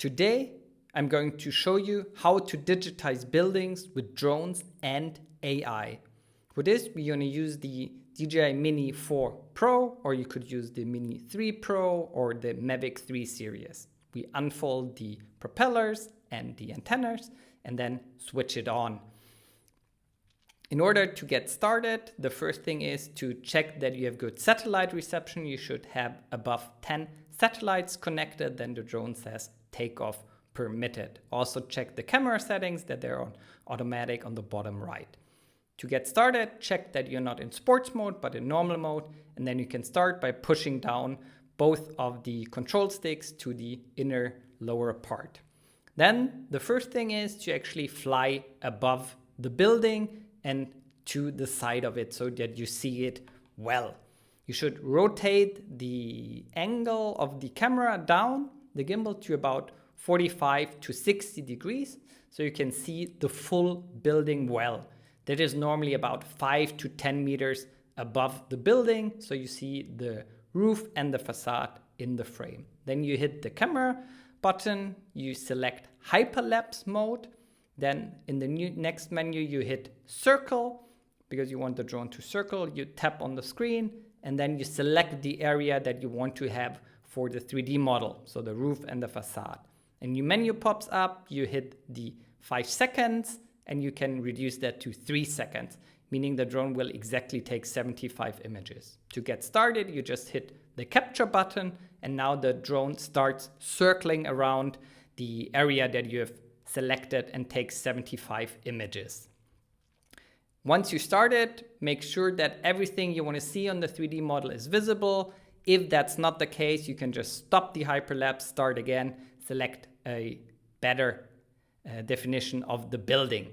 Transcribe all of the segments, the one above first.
Today, I'm going to show you how to digitize buildings with drones and AI. For this, we're going to use the DJI Mini 4 Pro, or you could use the Mini 3 Pro or the Mavic 3 series. We unfold the propellers and the antennas and then switch it on. In order to get started, the first thing is to check that you have good satellite reception. You should have above 10 satellites connected, then the drone says takeoff permitted. Also check the camera settings, that they're on automatic on the bottom right. To get started, check that you're not in sports mode but in normal mode, and then you can start by pushing down both of the control sticks to the inner lower part. Then the first thing is to actually fly above the building and to the side of it so that you see it well. You should rotate the angle of the camera down, the gimbal, to about 45 to 60 degrees so you can see the full building well. That is normally about 5 to 10 meters above the building, so you see the roof and the facade in the frame. Then you hit the camera button, you select hyperlapse mode. Then in the next menu, you hit circle because you want the drone to circle. You tap on the screen and then you select the area that you want to have for the 3D model, so the roof and the facade. A new menu pops up, you hit the 5 seconds and you can reduce that to 3 seconds, meaning the drone will exactly take 75 images. To get started, you just hit the capture button and now the drone starts circling around the area that you have selected and takes 75 images. Once you started, make sure that everything you want to see on the 3D model is visible. If that's not the case, you can just stop the hyperlapse, start again, select a better definition of the building.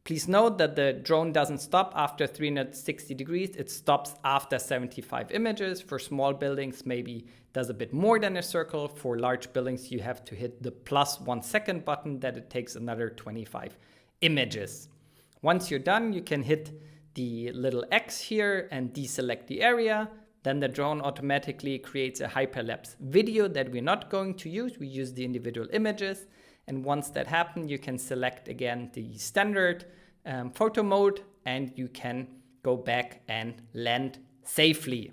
Please note that the drone doesn't stop after 360 degrees. It stops after 75 images. For small buildings, maybe does a bit more than a circle. For large buildings, you have to hit the +1 second button, that it takes another 25 images. Once you're done, you can hit the little X here and deselect the area. Then the drone automatically creates a hyperlapse video that we're not going to use. We use the individual images. And once that happens, you can select again the standard photo mode and you can go back and land safely.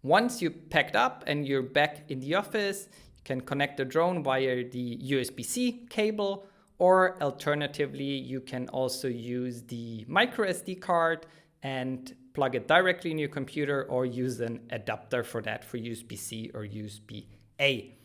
Once you packed up and you're back in the office, you can connect the drone via the USB-C cable, or alternatively, you can also use the micro SD card and plug it directly in your computer, or use an adapter for that, for USB-C or USB-A.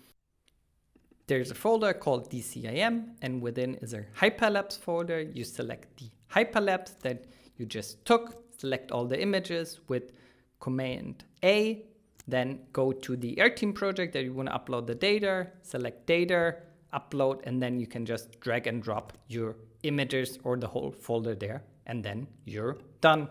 There's a folder called DCIM, and within is a hyperlapse folder. You select the hyperlapse that you just took, select all the images with Command A, then go to the Airteam project that you want to upload the data, select data, upload, and then you can just drag and drop your images or the whole folder there, and then you're done.